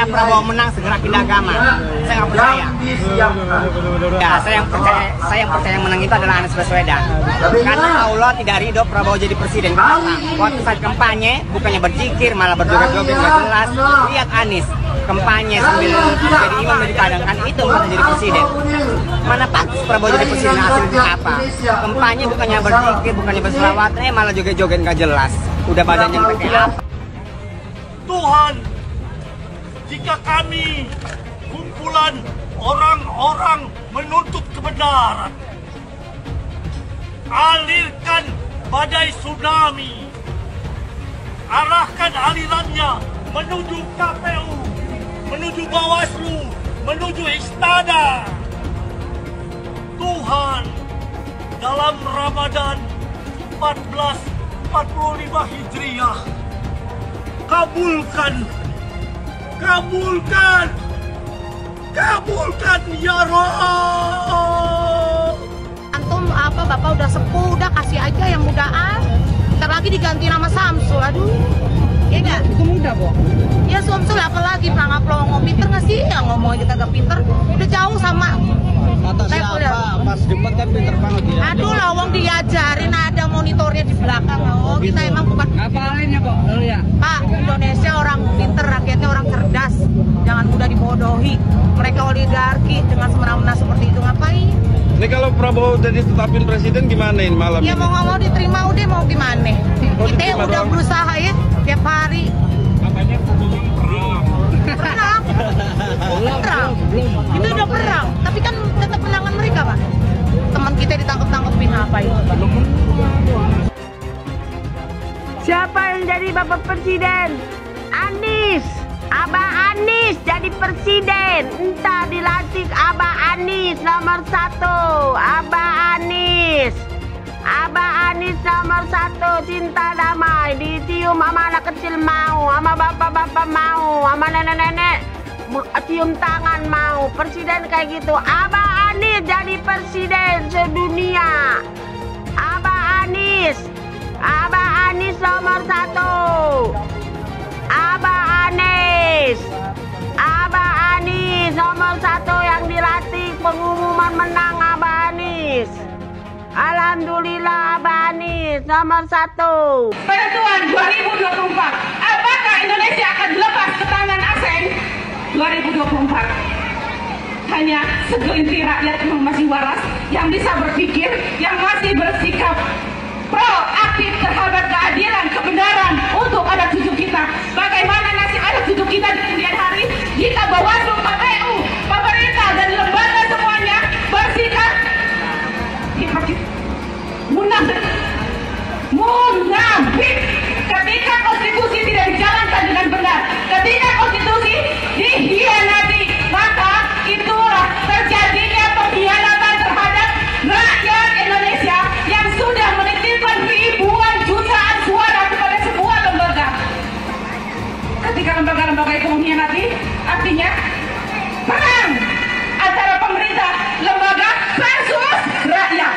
supaya Prabowo menang segera pindah agama. Saya nggak percaya. Ya, saya yang percaya yang menang itu adalah Anies Baswedan. Karena Allah tidak ridho Prabowo jadi presiden. Waktu saat kampanye bukannya berzikir malah berjoget-joget nggak jelas. Lihat Anies kampanye sambil jadi imam di kadang kan itu mau jadi presiden. Mana pantas Prabowo jadi presiden, hasilnya apa? Kampanye bukannya berzikir, bukannya berselawat, malah joget-joget nggak jelas. Udah badannya kayak apa? Tuhan, jika kami kumpulan orang-orang menuntut kebenaran, alirkan badai tsunami, arahkan alirannya menuju KPU, menuju Bawaslu, menuju Istana. Tuhan, dalam Ramadan 1445 Hijriah, kabulkan ya Roh. Antum apa bapak udah sepuh, udah kasih aja yang mudaan. Ntar lagi diganti nama Samsul, aduh. Iya nggak? Itu muda kok. Ya Samsul apalagi pelangap pelongo, pinter nggak sih? Yang ngomong kita gak pinter, udah jauh sama. Kata siapa? Pas debat kan pinter banget ya. Aduh lawang diajarin, ada monitornya di belakang. Oh kita emang bukan. Apa lainnya kok? Lalu ya. Pak, Indonesia orang pinter, rakyatnya orang cerdas. Jangan mudah dibodohi. Mereka oligarki dengan semena-mena seperti itu ngapain? Ini kalau Prabowo udah ditetapin presiden gimana ini malam ya, ini? Ya mau nggak mau diterima udah mau gimana? Kita udah berusaha ya tiap hari. Katanya Perang. Perang. Itu udah perang. Tapi kan tetap menangan mereka Pak. Teman kita ditangkap-tangkepin apa itu? Siapa yang jadi Bapak Presiden? Anies. Abah Anies jadi presiden. Entah dilantik Abah Anies nomor 1. Abah Anies. Abah Anies nomor 1. Cinta damai. Dicium sama anak kecil mau, sama bapak-bapak mau, sama nenek-nenek cium tangan mau. Presiden kayak gitu. Abah Anies jadi presiden sedunia. Abah Anies. Abah Anies nomor 1. Abah Anies. Abah Anies nomor 1 yang dilantik, pengumuman menang Abah Anies. Alhamdulillah Abah Anies nomor 1. Penentuan 2024, apakah Indonesia akan lepas ke tangan asing? 2024 hanya segelintir rakyat yang masih waras, yang bisa berpikir, yang masih bersikap proaktif terhadap keadilan, kebenaran untuk anak cucu kita. Bagaimana nasib anak cucu kita di kemudian hari jika Bawaslu, KPU, pemerintah dan lembaga semuanya bersikap hipokrit, munafik. Ketika konstitusi tidak dijalankan dengan benar, ketika konstitusi dikhianati, maka itulah terjadinya pengkhianatan terhadap rakyat Indonesia yang sudah menitipkan ribuan jutaan suara kepada sebuah lembaga. Ketika lembaga-lembaga itu mengkhianati, artinya perang antara pemerintah, lembaga versus rakyat.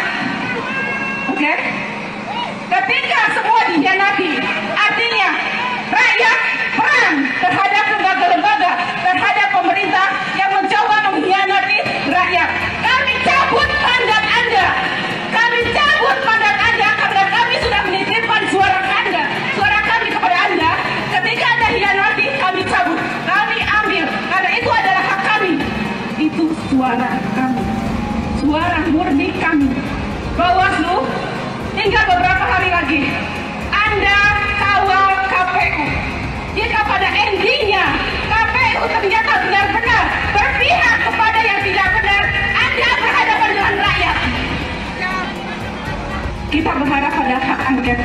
Oke? Ketika semua dikhianati, artinya rakyat perang terhadap lembaga-lembaga, terhadap pemerintah yang mencoba mengkhianati rakyat. Kami cabut mandat Anda. Kami cabut mandat Anda karena kami sudah menitipkan suara Anda, suara kami kepada Anda. Ketika Anda hianati, kami cabut, kami ambil, karena itu adalah hak kami. Itu suara kami, suara murni kami. Bawaslu, tinggal beberapa hari lagi Anda kawal KPU. Jika pada endingnya KPU ternyata benar-benar berpihak kepada yang tidak benar, Anda berhadapan dengan rakyat. Kita berharap pada hak angket.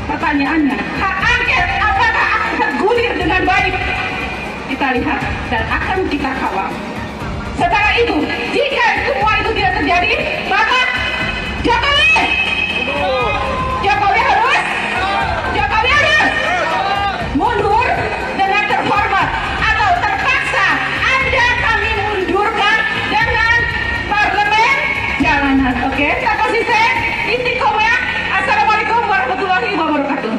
Pertanyaannya, hak angket apakah akan tergulir dengan baik? Kita lihat dan akan kita kawal. Setelah itu, jika semua itu tidak terjadi, maka Jokowi harus mundur dengan terhormat, atau terpaksa Anda kami mundurkan dengan parlemen jalanan. Oke, tak konsisten. Assalamualaikum warahmatullahi wabarakatuh.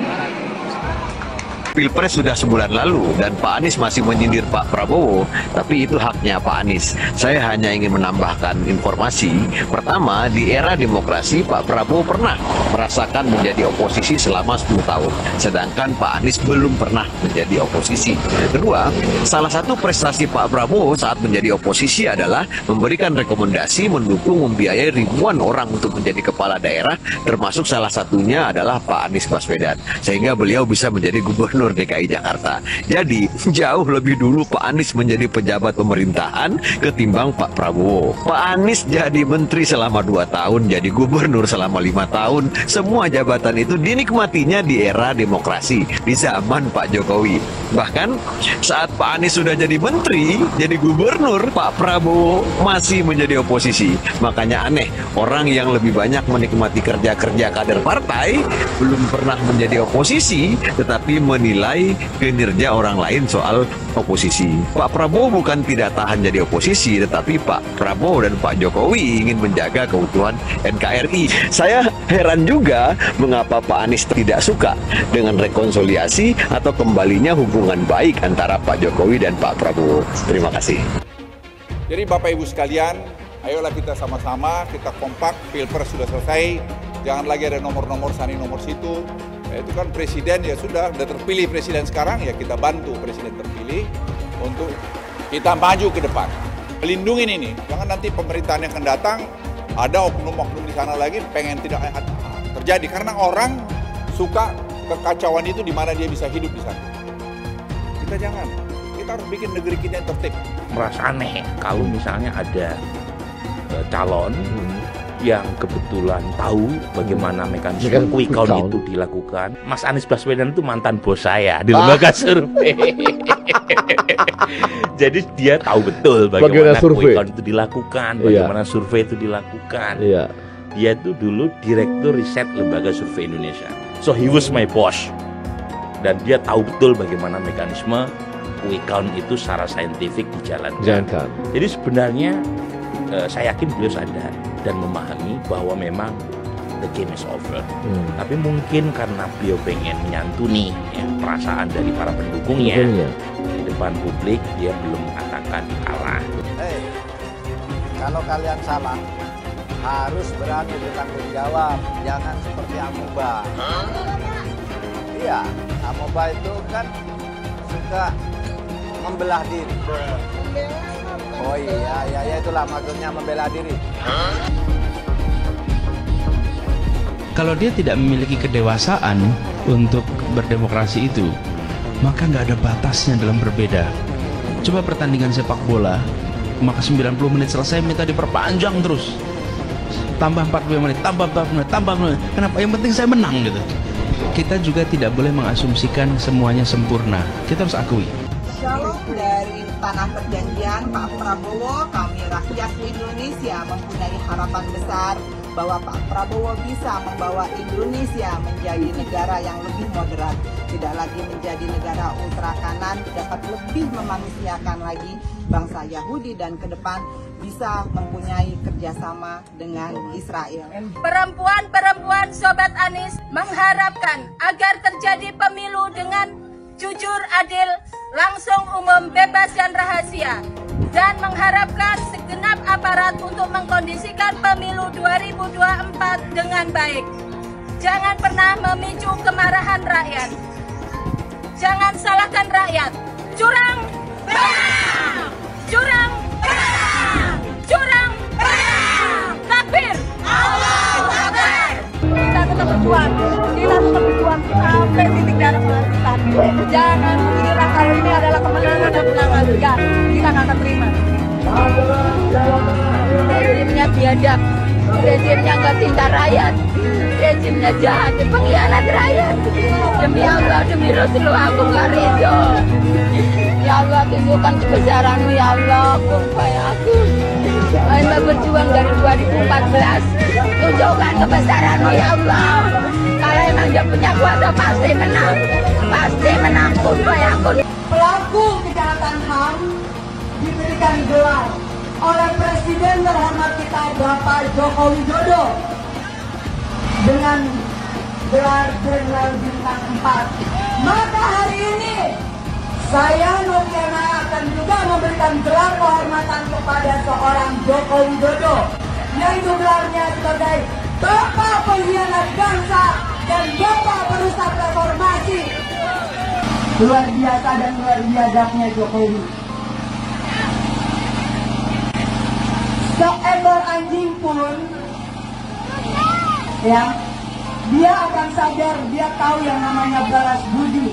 Pilpres sudah sebulan lalu dan Pak Anies masih menyindir Pak Prabowo, tapi itu haknya Pak Anies. Saya hanya ingin menambahkan informasi. Pertama, di era demokrasi Pak Prabowo pernah merasakan menjadi oposisi selama 10 tahun, sedangkan Pak Anies belum pernah menjadi oposisi. Kedua, salah satu prestasi Pak Prabowo saat menjadi oposisi adalah memberikan rekomendasi mendukung membiayai ribuan orang untuk menjadi kepala daerah, termasuk salah satunya adalah Pak Anies Baswedan, sehingga beliau bisa menjadi gubernur DKI Jakarta. Jadi, jauh lebih dulu Pak Anies menjadi pejabat pemerintahan ketimbang Pak Prabowo. Pak Anies jadi menteri selama 2 tahun, jadi gubernur selama 5 tahun. Semua jabatan itu dinikmatinya di era demokrasi, di zaman Pak Jokowi. Bahkan saat Pak Anies sudah jadi menteri, jadi gubernur, Pak Prabowo masih menjadi oposisi. Makanya aneh, orang yang lebih banyak menikmati kerja-kerja kader partai belum pernah menjadi oposisi, tetapi menilai kinerja orang lain soal oposisi. Pak Prabowo bukan tidak tahan jadi oposisi, tetapi Pak Prabowo dan Pak Jokowi ingin menjaga keutuhan NKRI. Saya heran juga mengapa Pak Anies tidak suka dengan rekonsiliasi atau kembalinya hubungan baik antara Pak Jokowi dan Pak Prabowo. Terima kasih. Jadi Bapak Ibu sekalian, ayolah kita sama-sama, kita kompak, Pilpres sudah selesai, jangan lagi ada nomor-nomor sana nomor situ. Itu kan presiden ya sudah terpilih presiden sekarang, ya kita bantu presiden terpilih untuk kita maju ke depan. Melindungi ini, jangan nanti pemerintahan yang akan datang, ada oknum-oknum di sana lagi pengen tidak terjadi. Karena orang suka kekacauan itu di mana dia bisa hidup di sana. Kita jangan, kita harus bikin negeri kita yang tertib. Merasa aneh kalau misalnya ada calon yang kebetulan tahu bagaimana mekanisme quick count itu dilakukan. Mas Anies Baswedan itu mantan bos saya di lembaga survei. Jadi dia tahu betul bagaimana quick count itu dilakukan, bagaimana survei itu dilakukan. Dia itu dulu direktur riset lembaga survei Indonesia. So he was my boss. Dan dia tahu betul bagaimana mekanisme quick count itu secara saintifik dijalankan. Jadi sebenarnya saya yakin beliau sadar dan memahami bahwa memang the game is over. Tapi mungkin karena beliau pengen menyantuni ya, perasaan dari para pendukungnya di depan publik, dia belum mengatakan kalah. Kalau kalian salah, harus berani bertanggung jawab. Jangan seperti amoeba. Iya, amoeba itu kan suka membelah diri. Oh iya, ya itulah maksudnya membela diri. Kalau dia tidak memiliki kedewasaan untuk berdemokrasi itu, maka nggak ada batasnya dalam berbeda. Coba pertandingan sepak bola, maka 90 menit selesai minta diperpanjang terus. Tambah 45 menit, tambah 40 menit, tambah 40 menit. Kenapa? Yang penting saya menang gitu. Kita juga tidak boleh mengasumsikan semuanya sempurna. Kita harus akui. Shalom dari Tanah Perjanjian, Pak Prabowo, kami rakyat Indonesia mempunyai harapan besar bahwa Pak Prabowo bisa membawa Indonesia menjadi negara yang lebih moderat, tidak lagi menjadi negara ultra kanan, dapat lebih memanusiakan lagi bangsa Yahudi dan ke depan bisa mempunyai kerjasama dengan Israel. Perempuan-perempuan Sobat Anies mengharapkan agar terjadi pemilu dengan jujur, adil, langsung, umum, bebas, dan rahasia, dan mengharapkan segenap aparat untuk mengkondisikan pemilu 2024 dengan baik. Jangan pernah memicu kemarahan rakyat. Jangan salahkan rakyat. Curang, bang! Curang, bang! Curang, bang! Takbir! Allahu Akbar! Kita tetap berjuang. Kita tetap berjuang sampai titik darah penghabisan. Jangan kira kalau ini adalah kemenangan dan kemenangan. Enggak, kita nggak akan terima. Rezimnya biadab, rezimnya nggak cinta rakyat, rezimnya jahat, pengkhianat rakyat. Demi Allah, demi Rasulullah, aku nggak ridho. Ya Allah, tunjukkan kebesaran-Mu, ya Allah, supaya aku Anda berjuang dari 2014. Tunjukkan kebesaran-Mu, ya Allah. Kalau emang dia punya kuasa, pasti menang. Pasti menang, supaya aku. Pelaku kejahatan HAM diberikan gelar oleh Presiden terhormat kita Bapak Joko Widodo dengan gelar Jenderal Bintang 4 Maka hari ini saya Nurdiana akan juga memberikan gelar kehormatan kepada seorang Joko Widodo, yaitu gelarnya sebagai Bapak Pengkhianat Bangsa dan Bapak Perusak Reformasi. Luar biasa dan luar biadabnya Jokowi. Seekor anjing pun, ya, dia akan sadar, dia tahu yang namanya balas budi.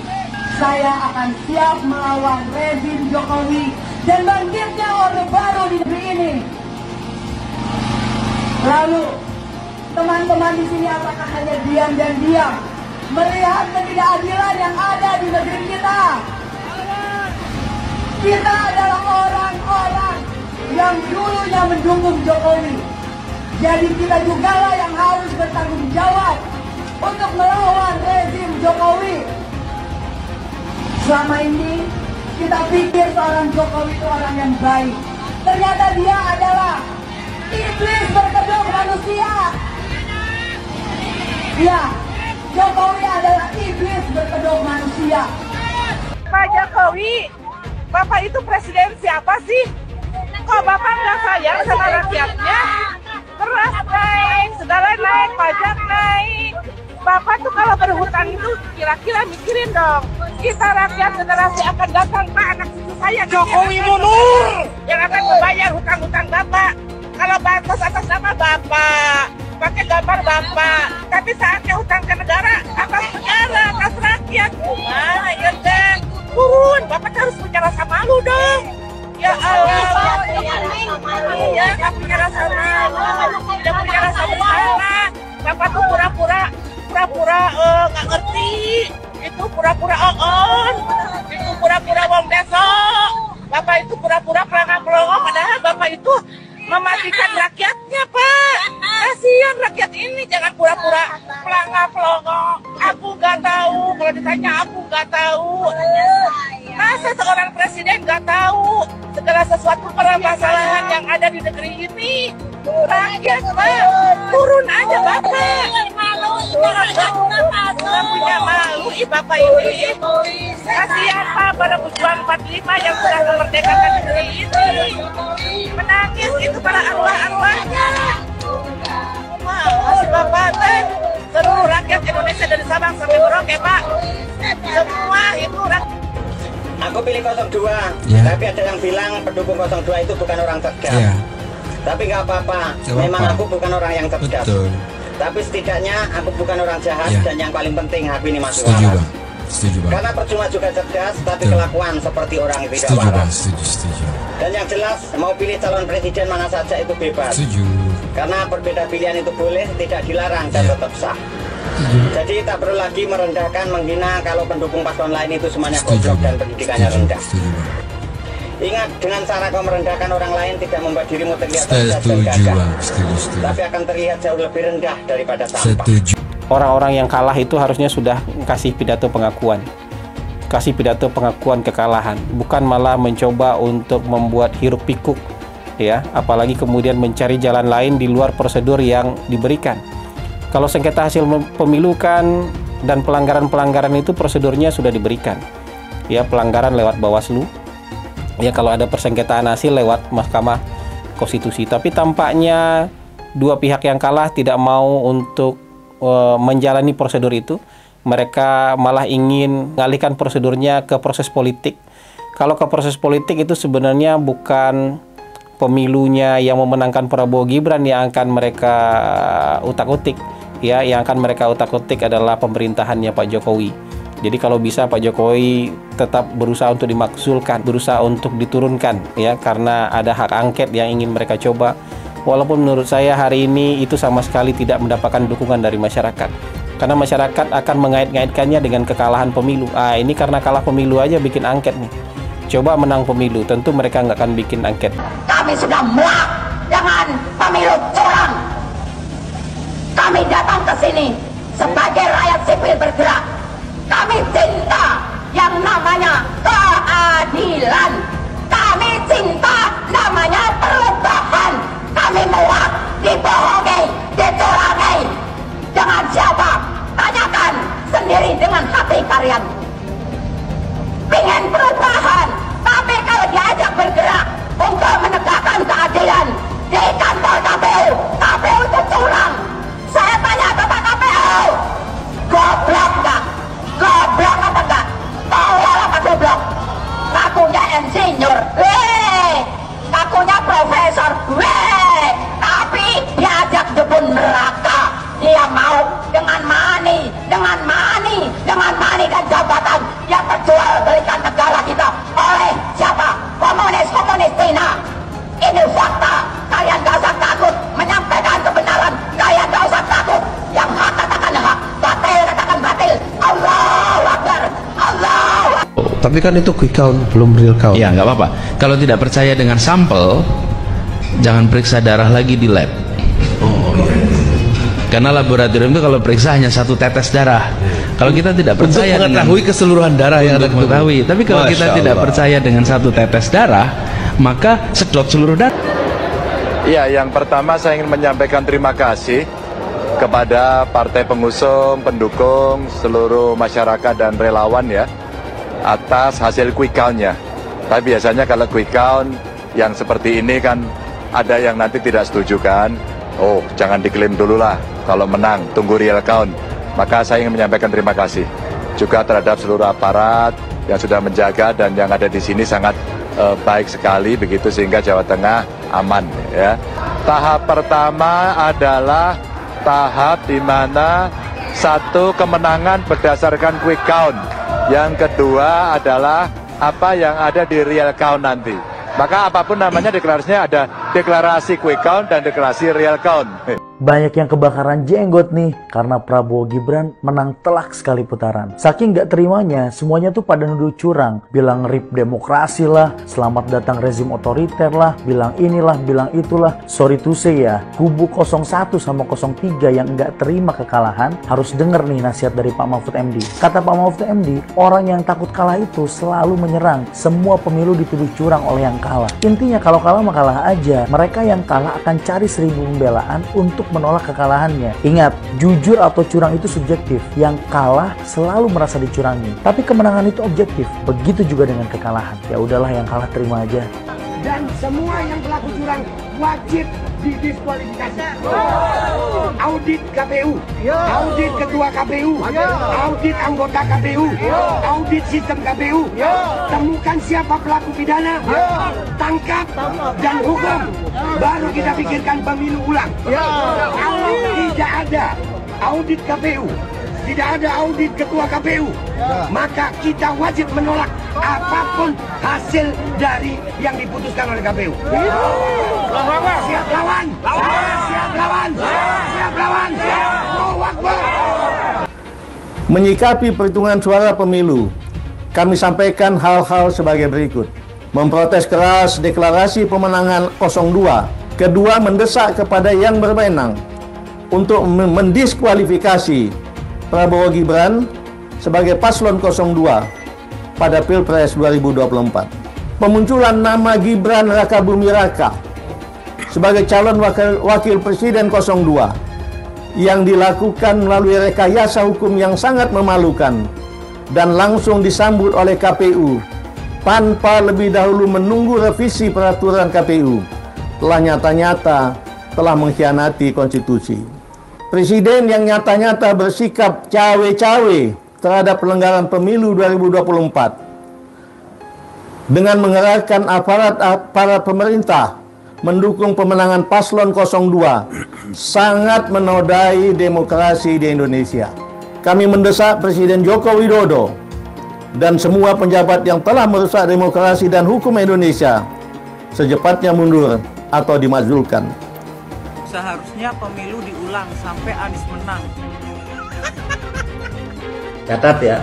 Saya akan siap melawan rezim Jokowi dan bangkitnya Orde Baru di negeri ini. Lalu, teman-teman di sini apakah hanya diam dan diam melihat ketidakadilan yang ada di negeri kita? Kita adalah orang-orang yang dulunya mendukung Jokowi. Jadi kita jugalah yang harus bertanggung jawab untuk melawan rezim Jokowi. Selama ini kita pikir seorang Jokowi itu orang yang baik. Ternyata dia adalah iblis berkedok manusia. Ya, Jokowi adalah iblis berkedok manusia. Pak Jokowi, Bapak itu presiden siapa sih? Kok Bapak nggak sayang sama rakyatnya? Beras naik, segala naik, pajak naik. Bapak tuh kalau berhutang itu kira-kira mikirin dong. Kita rakyat generasi akan datang, Pak, anak cucu saya. Jokowi mundur! Yang akan membayar hutang-hutang Bapak. Kalau bansos atas nama Bapak, pakai gambar Bapak. Tapi saatnya hutang ke negara, atas negara, atas rakyat. Gimana ya, Den? Turun, Bapak harus punya rasa malu dong. Ya Allah, iya, nggak punya rasa malu, tidak punya rasa bersalah. Bapak tuh pura-pura nggak ngerti, itu pura-pura on, itu pura-pura wong deso. Bapak itu pura-pura pelangak-pelongok, padahal Bapak itu mematikan rakyatnya, Pak. Kasihan rakyat ini, jangan pura-pura pelangak-pelongok. Aku nggak tahu, kalau ditanya aku nggak tahu. Masa seorang presiden nggak tahu segala sesuatu permasalahan yang ada di negeri ini? Rakyat, Pak, turun aja Bapak. Nggak punya malu, Bapak ini. Kasihan Pak pada pejuang 45 yang sudah memerdekakan negeri ini. Menangis itu para arwah-arwahnya. Masih Bapak, seluruh rakyat Indonesia dari Sabang sampai Merauke, Pak. Semua itu rakyat. Aku pilih 02, tapi ada yang bilang pendukung 02 itu bukan orang cerdas. Tapi nggak apa-apa, memang aku bukan orang yang cerdas. Betul. Tapi setidaknya aku bukan orang jahat dan yang paling penting hati ini masuk Setuju, waras. Bang. Setuju, Bang. Karena percuma juga cerdas, tapi Betul. kelakuan seperti orang yang tidak Setuju, Bang. waras. Setuju. Dan yang jelas, mau pilih calon presiden mana saja itu bebas. Setuju. Karena berbeda pilihan itu boleh, tidak dilarang dan tetap sah. Jadi tak perlu lagi merendahkan, menghina kalau pendukung paslon lain itu semuanya goblok dan pendidikannya rendah. Ingat, dengan cara kau merendahkan orang lain tidak membuat dirimu terlihat cerdas dan gagah, tapi akan terlihat jauh lebih rendah daripada sampah. Orang-orang yang kalah itu harusnya sudah kasih pidato pengakuan. Kasih pidato pengakuan kekalahan, bukan malah mencoba untuk membuat hiruk pikuk, ya, apalagi kemudian mencari jalan lain di luar prosedur yang diberikan. Kalau sengketa hasil pemilu kan dan pelanggaran-pelanggaran itu prosedurnya sudah diberikan. Ya, pelanggaran lewat Bawaslu. Ya, kalau ada persengketaan hasil lewat Mahkamah Konstitusi. Tapi tampaknya dua pihak yang kalah tidak mau untuk menjalani prosedur itu. Mereka malah ingin mengalihkan prosedurnya ke proses politik. Kalau ke proses politik itu sebenarnya bukan pemilunya yang memenangkan Prabowo Gibran yang akan mereka utak-utik. Ya, yang akan mereka utak-utik adalah pemerintahannya Pak Jokowi. Jadi kalau bisa Pak Jokowi tetap berusaha untuk dimakzulkan, berusaha untuk diturunkan, ya, karena ada hak angket yang ingin mereka coba. Walaupun menurut saya hari ini itu sama sekali tidak mendapatkan dukungan dari masyarakat. Karena masyarakat akan mengait-ngaitkannya dengan kekalahan pemilu. Ini karena kalah pemilu aja bikin angket nih. Coba menang pemilu, tentu mereka nggak akan bikin angket. Kami sudah muak dengan pemilu curang. Kami datang ke sini sebagai rakyat sipil bergerak. Kami cinta yang namanya keadilan. Kami cinta namanya perubahan. Kami muak dibohongi, dicurangi. Dengan siapa? Tanyakan sendiri dengan hati kalian. insinyur, kakunya profesor, tapi diajak jebun neraka. Dia mau dengan money dan jabatan yang terjual belikan negara kita oleh siapa? Komunis Cina. Ini fakta. Kalian gak usah takut menyampaikan kebenaran. Kalian gak usah takut. Yang hak katakan hak, batil katakan batil. Allahu Akbar. Allahu Akbar. Tapi kan itu quick count, belum real count. Ya nggak apa-apa. Kalau tidak percaya dengan sampel, jangan periksa darah lagi di lab. Karena laboratorium itu kalau periksa hanya 1 tetes darah. Kalau kita tidak percaya untuk mengetahui keseluruhan darah yang ada mengetahui. Tapi kalau kita tidak percaya dengan 1 tetes darah, maka sedot seluruh darah. Iya, yang pertama saya ingin menyampaikan terima kasih kepada partai pengusung, pendukung, seluruh masyarakat dan relawan ya atas hasil quick count-nya. Tapi biasanya kalau quick count yang seperti ini kan ada yang nanti tidak setuju kan. Oh, jangan diklaim dulu lah. Kalau menang, tunggu real count. Maka saya ingin menyampaikan terima kasih juga terhadap seluruh aparat yang sudah menjaga dan yang ada di sini sangat baik sekali begitu sehingga Jawa Tengah aman ya. Tahap pertama adalah tahap di mana 1 kemenangan berdasarkan quick count. Yang kedua adalah apa yang ada di real count nanti. Maka apapun namanya deklarasinya ada deklarasi quick count dan deklarasi real count. Banyak yang kebakaran jenggot nih karena Prabowo Gibran menang telak sekali putaran. Saking gak terimanya, semuanya tuh pada nuduh curang. Bilang rip demokrasi lah, selamat datang rezim otoriter lah, bilang inilah, bilang itulah. Sorry to say ya, kubu 01 sama 03 yang gak terima kekalahan harus denger nih nasihat dari Pak Mahfud MD. Kata Pak Mahfud MD, orang yang takut kalah itu selalu menyerang. Semua pemilu dituduh curang oleh yang kalah. Intinya kalau kalah mah kalah aja. Mereka yang kalah akan cari 1000 pembelaan untuk menolak kekalahannya. Ingat, jujur atau curang itu subjektif. Yang kalah selalu merasa dicurangi. Tapi kemenangan itu objektif. Begitu juga dengan kekalahan. Ya udahlah, yang kalah terima aja. Dan semua yang pelaku curang wajib didiskualifikasi. Audit KPU, audit ketua KPU, audit anggota KPU, audit sistem KPU. Temukan siapa pelaku pidana, tangkap dan hukum. Baru kita pikirkan pemilu ulang. Kalau tidak ada audit KPU, tidak ada audit ketua KPU, maka kita wajib menolak apapun hasil dari yang diputuskan oleh KPU. Siap lawan, siap lawan, siap lawan, Allahu Akbar. Menyikapi perhitungan suara pemilu, kami sampaikan hal-hal sebagai berikut. Memprotes keras deklarasi pemenangan 02. Kedua, mendesak kepada yang berwenang untuk mendiskualifikasi Prabowo Gibran sebagai paslon 02 pada Pilpres 2024. Pemunculan nama Gibran Rakabuming Raka sebagai calon wakil presiden 02 yang dilakukan melalui rekayasa hukum yang sangat memalukan dan langsung disambut oleh KPU tanpa lebih dahulu menunggu revisi peraturan KPU telah nyata-nyata telah mengkhianati konstitusi. Presiden yang nyata-nyata bersikap cawe-cawe terhadap pelanggaran pemilu 2024 dengan mengerahkan aparat pemerintah mendukung pemenangan paslon 02 sangat menodai demokrasi di Indonesia. Kami mendesak Presiden Joko Widodo dan semua penjabat yang telah merusak demokrasi dan hukum Indonesia secepatnya mundur atau dimakzulkan. Seharusnya pemilu diulang sampai Anies menang. Catat ya,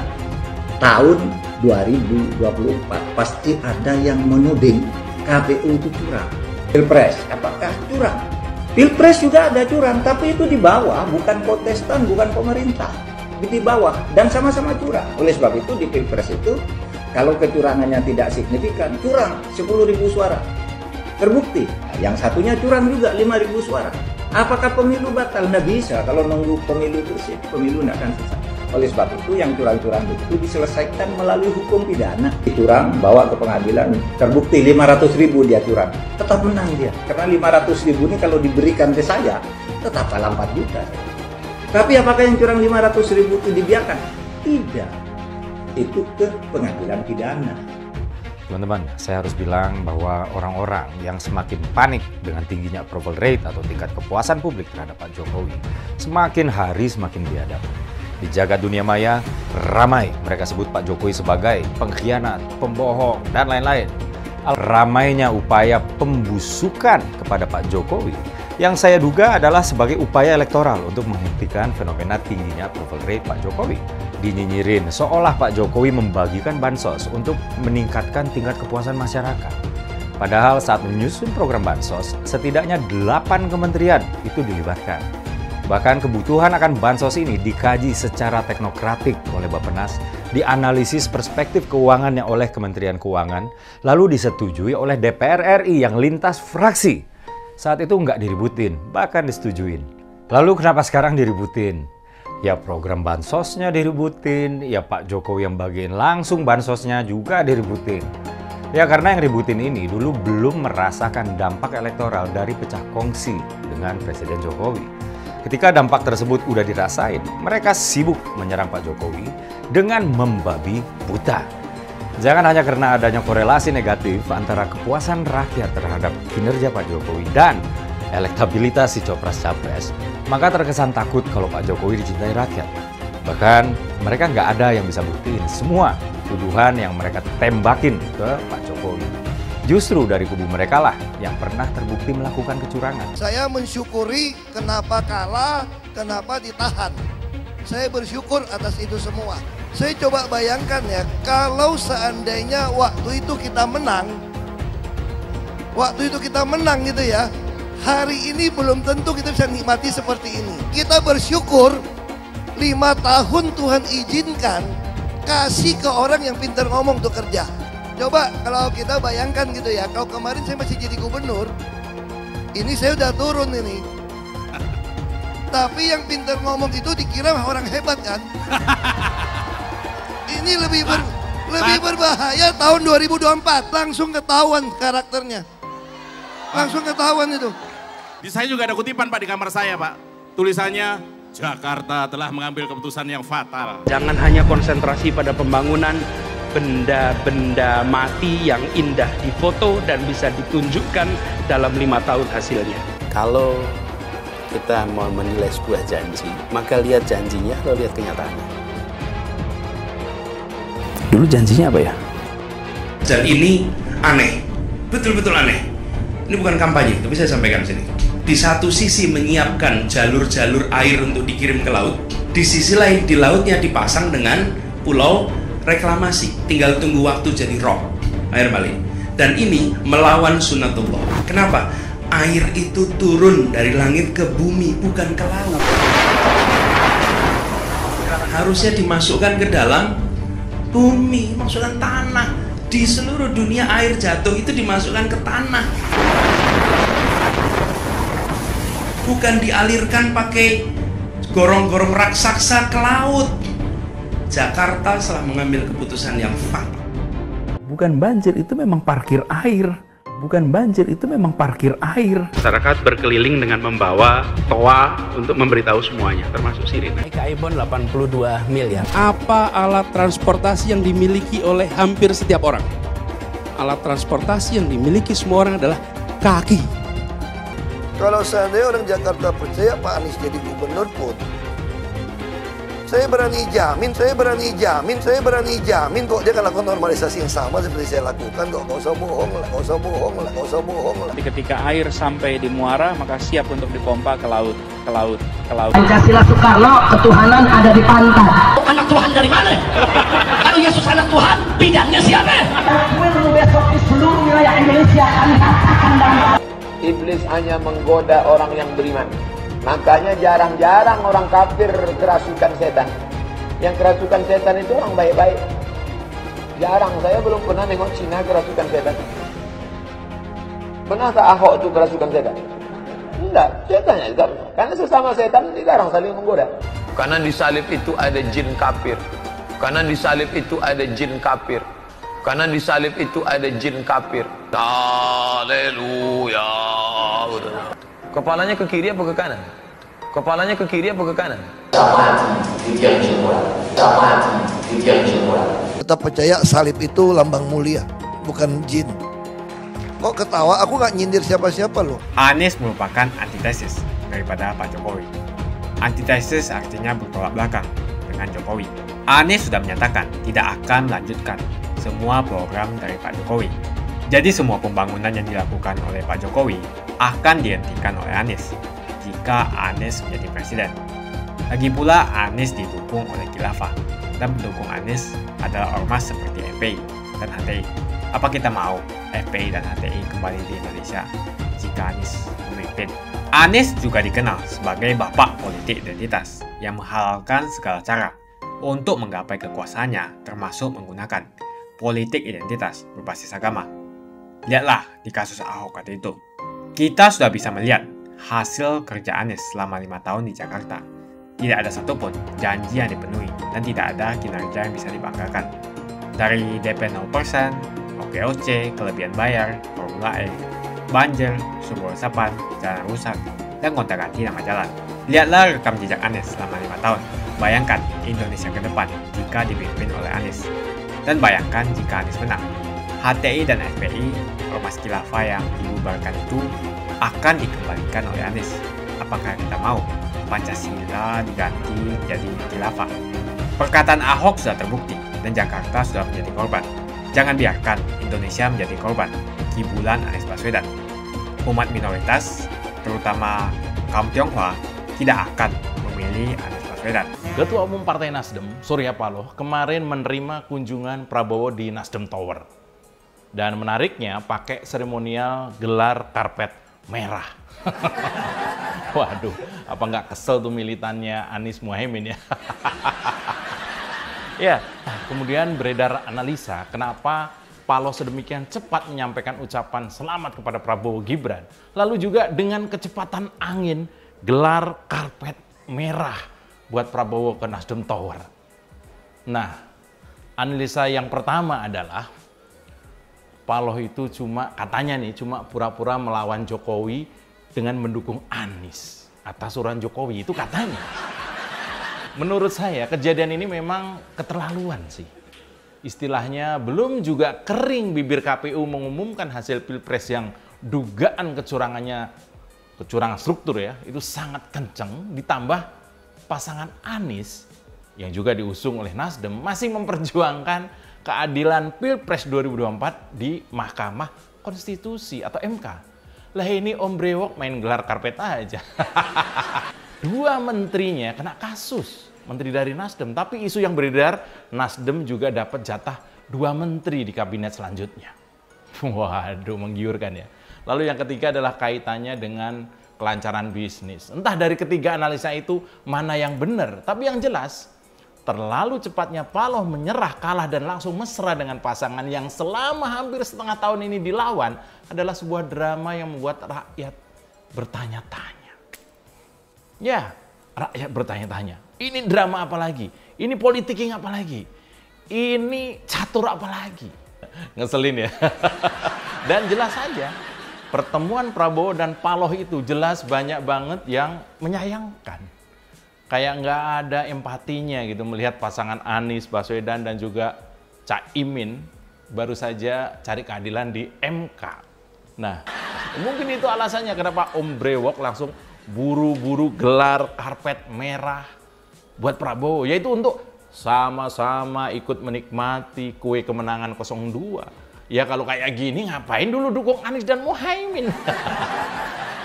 tahun 2024 pasti ada yang menuding KPU itu curang. Pilpres, apakah curang? Pilpres juga ada curang, tapi itu di bawah, bukan kontestan, bukan pemerintah. Di bawah, dan sama-sama curang. Oleh sebab itu di Pilpres itu, kalau kecurangannya tidak signifikan, curang 10.000 suara. Terbukti, yang satunya curang juga 5.000 suara. Apakah pemilu batal? Nggak bisa, kalau nunggu pemilu bersih, pemilu nggak akan selesai. Oleh sebab itu yang curang-curang itu diselesaikan melalui hukum pidana. Curang, bawa ke pengadilan, terbukti 500.000 dia curang, tetap menang dia. Karena 500.000 ini kalau diberikan ke saya, tetap kalah 4 juta. Tapi apakah yang curang 500.000 itu dibiarkan? Tidak. Itu ke pengadilan pidana. Teman-teman, saya harus bilang bahwa orang-orang yang semakin panik dengan tingginya approval rate atau tingkat kepuasan publik terhadap Pak Jokowi, semakin hari semakin biadab. Di jagat dunia maya, ramai mereka sebut Pak Jokowi sebagai pengkhianat, pembohong, dan lain-lain. Ramainya upaya pembusukan kepada Pak Jokowi yang saya duga adalah sebagai upaya elektoral untuk menghentikan fenomena tingginya approval rate Pak Jokowi. Dinyinyirin seolah Pak Jokowi membagikan bansos untuk meningkatkan tingkat kepuasan masyarakat. Padahal saat menyusun program bansos, setidaknya 8 kementerian itu dilibatkan. Bahkan kebutuhan akan bansos ini dikaji secara teknokratik oleh Bappenas, dianalisis perspektif keuangannya oleh Kementerian Keuangan, lalu disetujui oleh DPR RI yang lintas fraksi. Saat itu nggak diributin, bahkan disetujuin. Lalu kenapa sekarang diributin? Ya program bansosnya diributin, ya Pak Jokowi yang bagiin langsung bansosnya juga diributin. Ya karena yang ributin ini dulu belum merasakan dampak elektoral dari pecah kongsi dengan Presiden Jokowi. Ketika dampak tersebut udah dirasain, mereka sibuk menyerang Pak Jokowi dengan membabi buta. Jangan hanya karena adanya korelasi negatif antara kepuasan rakyat terhadap kinerja Pak Jokowi dan elektabilitas si Copras-Capres, maka terkesan takut kalau Pak Jokowi dicintai rakyat. Bahkan mereka nggak ada yang bisa buktiin semua tuduhan yang mereka tembakin ke Pak Jokowi. Justru dari kubu mereka lah yang pernah terbukti melakukan kecurangan. Saya mensyukuri kenapa kalah, kenapa ditahan. Saya bersyukur atas itu semua. Saya coba bayangkan ya, kalau seandainya waktu itu kita menang gitu ya, hari ini belum tentu kita bisa nikmati seperti ini. Kita bersyukur 5 tahun Tuhan izinkan kasih ke orang yang pintar ngomong untuk kerja. Coba kalau kita bayangkan gitu ya, kalau kemarin saya masih jadi gubernur, ini saya udah turun ini. Tapi yang pintar ngomong itu dikira orang hebat kan? Ini lebih berbahaya tahun 2024, langsung ketahuan karakternya. Langsung ketahuan itu. Di saya juga ada kutipan Pak di kamar saya Pak. Tulisannya, Jakarta telah mengambil keputusan yang fatal. Jangan hanya konsentrasi pada pembangunan benda-benda mati yang indah difoto dan bisa ditunjukkan dalam 5 tahun hasilnya. Kalau kita mau menilai sebuah janji, maka lihat janjinya atau lihat kenyataannya. Dulu janjinya apa ya? Dan ini aneh, betul-betul aneh. Ini bukan kampanye, tapi saya sampaikan di sini. Di satu sisi menyiapkan jalur-jalur air untuk dikirim ke laut, di sisi lain di lautnya dipasang dengan pulau reklamasi, tinggal tunggu waktu jadi rob, air balik. Dan ini melawan sunnatullah. Kenapa? Air itu turun dari langit ke bumi, bukan ke laut. Harusnya dimasukkan ke dalam bumi, masukkan tanah. Di seluruh dunia air jatuh itu dimasukkan ke tanah, bukan dialirkan pakai gorong-gorong raksasa ke laut. Jakarta telah mengambil keputusan yang fatal. Bukan banjir, itu memang parkir air. Bukan banjir, itu memang parkir air. Masyarakat berkeliling dengan membawa toa untuk memberitahu semuanya, termasuk sirine. Aibon 82 miliar. Apa alat transportasi yang dimiliki oleh hampir setiap orang? Alat transportasi yang dimiliki semua orang adalah kaki. Kalau seandainya orang Jakarta percaya Pak Anies jadi gubernur pun, saya berani jamin kok dia akan lakukan normalisasi yang sama seperti saya lakukan kok. Gak usah bohong lah. Ketika air sampai di muara, maka siap untuk dipompa ke laut. Pancasila Soekarno, ketuhanan ada di pantai. Anak Tuhan dari mana? Kalau Yesus anak Tuhan, bidangnya siapa? Besok di seluruh wilayah Indonesia kami katakan dan Iblis hanya menggoda orang yang beriman. Makanya jarang-jarang orang kafir kerasukan setan. Yang kerasukan setan itu orang baik-baik. Jarang, saya belum pernah nengok Cina kerasukan setan. Pernah tak Ahok itu kerasukan setan? Enggak, setannya juga pernah. Karena sesama setan dilarang saling menggoda. Karena di salib itu ada jin kafir. Karena di salib itu ada jin kafir. Karena di salib itu ada jin kafir. Haleluya. Kepalanya ke kiri apa ke kanan? Kepalanya ke kiri apa ke kanan? Tetap percaya salib itu lambang mulia. bukan jin. Kok ketawa? Aku nggak nyindir siapa-siapa loh. Anies merupakan antitesis daripada Pak Jokowi. Antitesis artinya bertolak belakang dengan Jokowi. Anies sudah menyatakan tidak akan melanjutkan semua program dari Pak Jokowi. Jadi semua pembangunan yang dilakukan oleh Pak Jokowi akan dihentikan oleh Anies jika Anies menjadi presiden. Lagi pula Anies didukung oleh khilafah dan pendukung Anies adalah ormas seperti FPI dan HTI. Apa kita mau FPI dan HTI kembali di Indonesia jika Anies memimpin? Anies juga dikenal sebagai bapak politik identitas yang menghalalkan segala cara untuk menggapai kekuasaannya, termasuk menggunakan politik identitas berbasis agama. Lihatlah di kasus Ahok waktu itu. Kita sudah bisa melihat hasil kerja Anies selama 5 tahun di Jakarta. Tidak ada satupun janji yang dipenuhi dan tidak ada kinerja yang bisa dibanggakan. Dari DP 0%, OKOC, kelebihan bayar, Formula E, banjir, sumber resapan, jalan rusak, dan gonta-ganti nama jalan. Lihatlah rekam jejak Anies selama 5 tahun. Bayangkan Indonesia ke depan jika dipimpin oleh Anies. Dan bayangkan jika Anies menang. HTI dan FPI, ormas khilafah yang dibubarkan itu akan dikembalikan oleh Anies. Apakah kita mau Pancasila diganti jadi khilafah? Perkataan Ahok sudah terbukti dan Jakarta sudah menjadi korban. Jangan biarkan Indonesia menjadi korban kibulan Anies Baswedan. Umat minoritas, terutama kaum Tionghoa, tidak akan memilih Anies Baswedan. Ketua Umum Partai Nasdem, Surya Paloh, kemarin menerima kunjungan Prabowo di Nasdem Tower. Dan menariknya pakai seremonial gelar karpet merah. Waduh, apa nggak kesel tuh militannya Anies Muhaimin ya? Ya, kemudian beredar analisa kenapa Paloh sedemikian cepat menyampaikan ucapan selamat kepada Prabowo Gibran. Lalu juga dengan kecepatan angin gelar karpet merah buat Prabowo ke Nasdem Tower. Nah, analisa yang pertama adalah Paloh itu katanya cuma pura-pura melawan Jokowi dengan mendukung Anies atas suruhan Jokowi, itu katanya. Menurut saya kejadian ini memang keterlaluan sih. Istilahnya belum juga kering bibir KPU mengumumkan hasil Pilpres yang dugaan kecurangan struktur ya, itu sangat kenceng, ditambah pasangan Anies yang juga diusung oleh Nasdem masih memperjuangkan keadilan Pilpres 2024 di Mahkamah Konstitusi atau MK. Lah ini Om Brewok main gelar karpet aja. Dua menterinya kena kasus, menteri dari Nasdem. Tapi isu yang beredar, Nasdem juga dapat jatah 2 menteri di kabinet selanjutnya. Waduh, menggiurkan ya. Lalu yang ketiga adalah kaitannya dengan kelancaran bisnis. Entah dari ketiga analisa itu mana yang benar. Tapi yang jelas, terlalu cepatnya Paloh menyerah, kalah dan langsung mesra dengan pasangan yang selama hampir setengah tahun ini dilawan adalah sebuah drama yang membuat rakyat bertanya-tanya. Ya, rakyat bertanya-tanya. Ini drama apa lagi? Ini politik apa lagi? Ini catur apa lagi? Ngeselin ya. Dan jelas saja, pertemuan Prabowo dan Paloh itu jelas banyak banget yang menyayangkan. Kayak nggak ada empatinya gitu melihat pasangan Anies Baswedan dan juga Caimin baru saja cari keadilan di MK. Nah, mungkin itu alasannya kenapa Om Brewok langsung buru-buru gelar karpet merah buat Prabowo, yaitu untuk sama-sama ikut menikmati kue kemenangan 02. Ya kalau kayak gini ngapain dulu dukung Anies dan Muhaimin?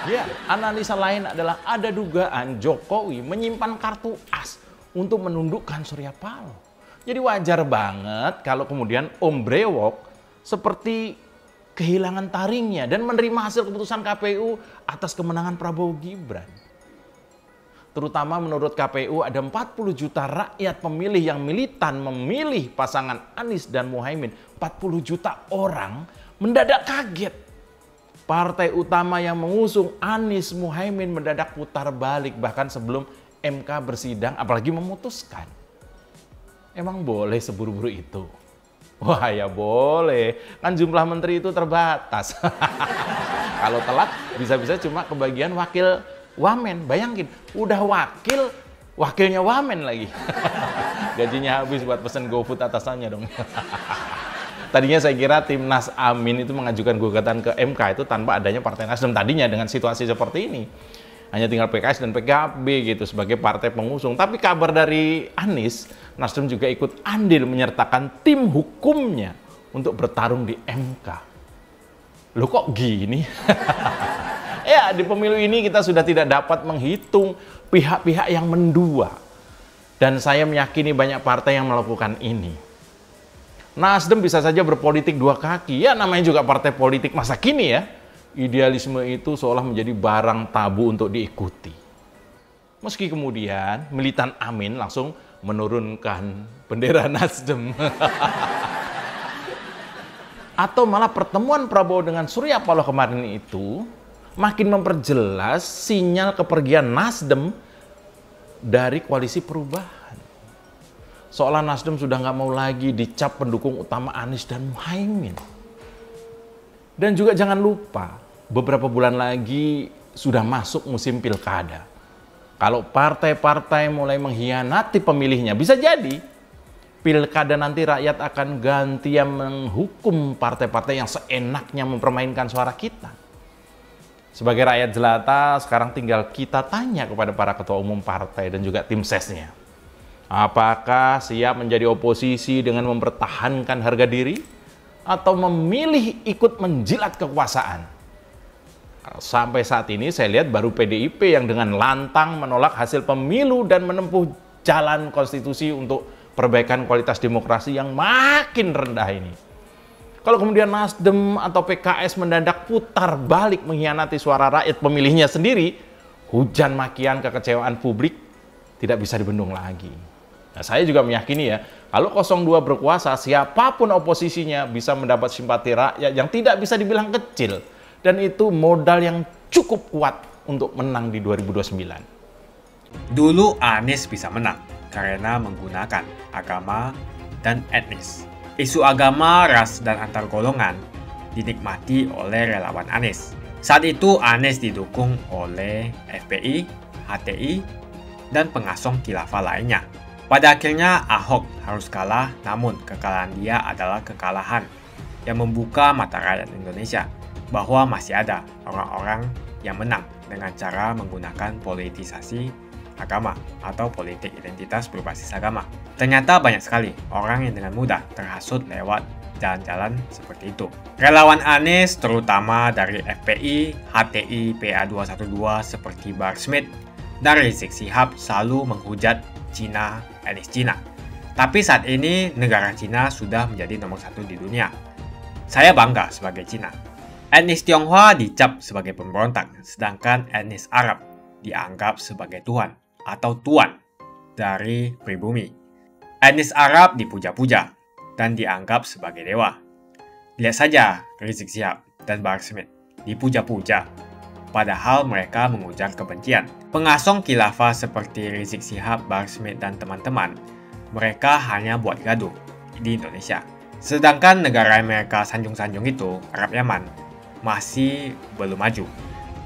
Ya, analisa lain adalah ada dugaan Jokowi menyimpan kartu as untuk menundukkan Surya Paloh. Jadi wajar banget kalau kemudian Om Brewok seperti kehilangan taringnya dan menerima hasil keputusan KPU atas kemenangan Prabowo Gibran. Terutama menurut KPU ada 40 juta rakyat pemilih yang militan memilih pasangan Anies dan Muhaimin. 40 juta orang mendadak kaget. Partai utama yang mengusung Anies Muhaimin mendadak putar balik bahkan sebelum MK bersidang apalagi memutuskan. Emang boleh seburu-buru itu? Wah ya boleh, kan jumlah menteri itu terbatas. Kalau telat bisa-bisa cuma kebagian wakil wamen. Bayangin, udah wakilnya wamen lagi. Gajinya habis buat pesen GoFood atasannya dong. Tadinya saya kira Timnas Amin itu mengajukan gugatan ke MK itu tanpa adanya Partai Nasdem tadinya dengan situasi seperti ini. Hanya tinggal PKS dan PKB gitu sebagai partai pengusung. Tapi kabar dari Anies, Nasdem juga ikut andil menyertakan tim hukumnya untuk bertarung di MK. Loh kok gini? Ya, di pemilu ini kita sudah tidak dapat menghitung pihak-pihak yang mendua. Dan saya meyakini banyak partai yang melakukan ini. Nasdem bisa saja berpolitik dua kaki. Ya, namanya juga partai politik masa kini ya. Idealisme itu seolah menjadi barang tabu untuk diikuti. Meski kemudian militan Amin langsung menurunkan bendera Nasdem. Atau malah pertemuan Prabowo dengan Surya Paloh kemarin itu makin memperjelas sinyal kepergian Nasdem dari koalisi perubahan. Seolah Nasdem sudah nggak mau lagi dicap pendukung utama Anies dan Muhaimin. Dan juga jangan lupa, beberapa bulan lagi sudah masuk musim pilkada. Kalau partai-partai mulai mengkhianati pemilihnya, bisa jadi pilkada nanti rakyat akan gantian menghukum partai-partai yang seenaknya mempermainkan suara kita. Sebagai rakyat jelata, sekarang tinggal kita tanya kepada para ketua umum partai dan juga tim sesnya. Apakah siap menjadi oposisi dengan mempertahankan harga diri? Atau memilih ikut menjilat kekuasaan? Sampai saat ini saya lihat baru PDIP yang dengan lantang menolak hasil pemilu dan menempuh jalan konstitusi untuk perbaikan kualitas demokrasi yang makin rendah ini. Kalau kemudian Nasdem atau PKS mendadak putar balik mengkhianati suara rakyat pemilihnya sendiri, hujan makian kekecewaan publik tidak bisa dibendung lagi. Nah, saya juga meyakini ya, kalau 02 berkuasa, siapapun oposisinya bisa mendapat simpati rakyat yang tidak bisa dibilang kecil. Dan itu modal yang cukup kuat untuk menang di 2029. Dulu Anies bisa menang karena menggunakan agama dan etnis. Isu agama, ras, dan antar golongan dinikmati oleh relawan Anies. Saat itu Anies didukung oleh FPI, HTI, dan pengasong khilafah lainnya. Pada akhirnya Ahok harus kalah, namun kekalahan dia adalah kekalahan yang membuka mata rakyat Indonesia bahwa masih ada orang-orang yang menang dengan cara menggunakan politisasi agama atau politik identitas berbasis agama. Ternyata banyak sekali orang yang dengan mudah terhasut lewat jalan-jalan seperti itu. Relawan Anies terutama dari FPI, HTI, PA212 seperti Bahar Smith dan Rizik Syihab selalu menghujat Cina, etnis Cina. Tapi saat ini negara Cina sudah menjadi nomor 1 di dunia. Saya bangga sebagai Cina. Etnis Tionghoa dicap sebagai pemberontak, sedangkan etnis Arab dianggap sebagai Tuhan atau tuan dari pribumi. Etnis Arab dipuja-puja dan dianggap sebagai dewa. Lihat saja Rizik Syihab dan Bahar Smith dipuja-puja, padahal mereka mengujar kebencian. Pengasong khilafah seperti Rizik Syihab, Bahar Smith, dan teman-teman, mereka hanya buat gaduh di Indonesia. Sedangkan negara yang mereka sanjung-sanjung itu, Arab Yaman, masih belum maju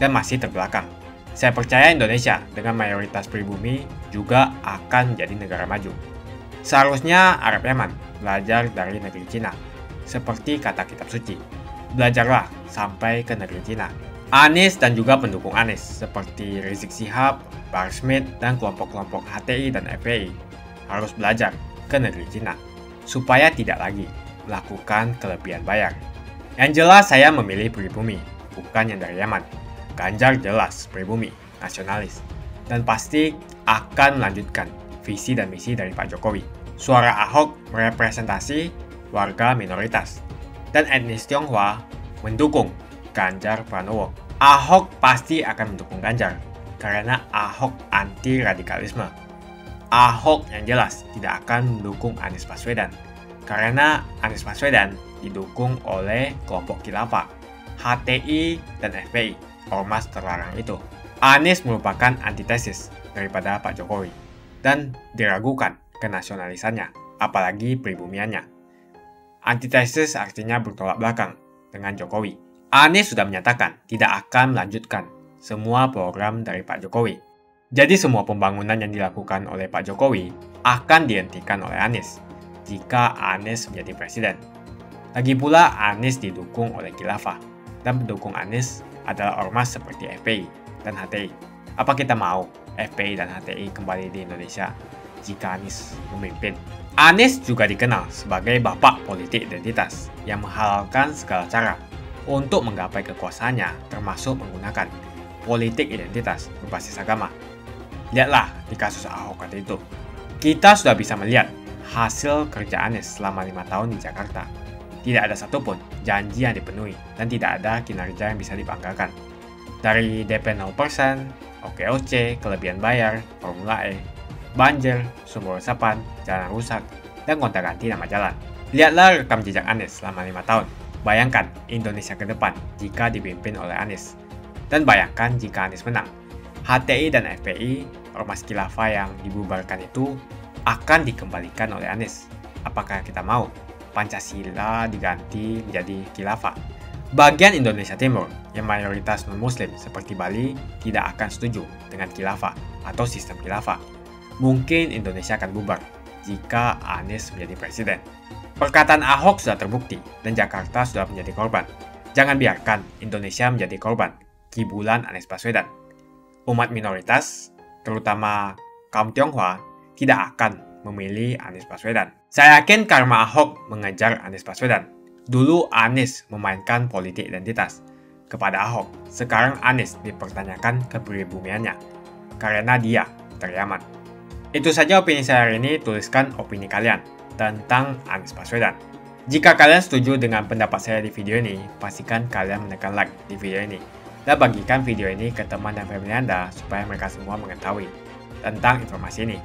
dan masih terbelakang. Saya percaya Indonesia dengan mayoritas pribumi juga akan menjadi negara maju. Seharusnya Arab Yaman belajar dari negeri Cina, seperti kata kitab suci. Belajarlah sampai ke negeri Cina. Anies dan juga pendukung Anies seperti Rizik Syihab, Bahar Smith, dan kelompok-kelompok HTI dan FPI harus belajar ke negeri Cina supaya tidak lagi melakukan kelebihan bayar. Yang jelas saya memilih pribumi, bukan yang dari Yaman. Ganjar jelas pribumi, nasionalis, dan pasti akan melanjutkan visi dan misi dari Pak Jokowi. Suara Ahok merepresentasi warga minoritas, dan etnis Tionghoa mendukung Ganjar Pranowo. Ahok pasti akan mendukung Ganjar, karena Ahok anti radikalisme. Ahok yang jelas tidak akan mendukung Anies Baswedan, karena Anies Baswedan didukung oleh kelompok khilafah, HTI, dan FPI, ormas terlarang itu. Anies merupakan antitesis daripada Pak Jokowi, dan diragukan kenasionalisannya, apalagi pribumiannya. Antitesis artinya bertolak belakang dengan Jokowi. Anies sudah menyatakan tidak akan melanjutkan semua program dari Pak Jokowi. Jadi semua pembangunan yang dilakukan oleh Pak Jokowi akan dihentikan oleh Anies jika Anies menjadi presiden. Lagi pula Anies didukung oleh khilafah, dan pendukung Anies adalah ormas seperti FPI dan HTI. Apa kita mau FPI dan HTI kembali di Indonesia jika Anies memimpin? Anies juga dikenal sebagai bapak politik identitas yang menghalalkan segala cara untuk menggapai kekuasaannya, termasuk menggunakan politik identitas berbasis agama. Lihatlah di kasus Ahok waktu itu. Kita sudah bisa melihat hasil kerja Anies selama 5 tahun di Jakarta. Tidak ada satupun janji yang dipenuhi dan tidak ada kinerja yang bisa dibanggakan. Dari DP 0%, OKOC, kelebihan bayar, Formula E, banjir, sumber resapan, jalan rusak, dan gonta-ganti nama jalan. Lihatlah rekam jejak Anies selama 5 tahun. Bayangkan Indonesia ke depan jika dipimpin oleh Anies. Dan bayangkan jika Anies menang. HTI dan FPI, ormas khilafah yang dibubarkan itu, akan dikembalikan oleh Anies. Apakah kita mau Pancasila diganti menjadi khilafah? Bagian Indonesia Timur yang mayoritas non-muslim seperti Bali tidak akan setuju dengan khilafah atau sistem khilafah. Mungkin Indonesia akan bubar jika Anies menjadi presiden. Perkataan Ahok sudah terbukti dan Jakarta sudah menjadi korban. Jangan biarkan Indonesia menjadi korban kibulan Anies Baswedan. Umat minoritas, terutama kaum Tionghoa, tidak akan memilih Anies Baswedan. Saya yakin karma Ahok mengejar Anies Baswedan. Dulu Anies memainkan politik identitas kepada Ahok. Sekarang Anies dipertanyakan kepribumiannya karena dia teriaman. Itu saja opini saya hari ini. Tuliskan opini kalian tentang Anies Baswedan. Jika kalian setuju dengan pendapat saya di video ini, pastikan kalian menekan like di video ini dan bagikan video ini ke teman dan family Anda supaya mereka semua mengetahui tentang informasi ini.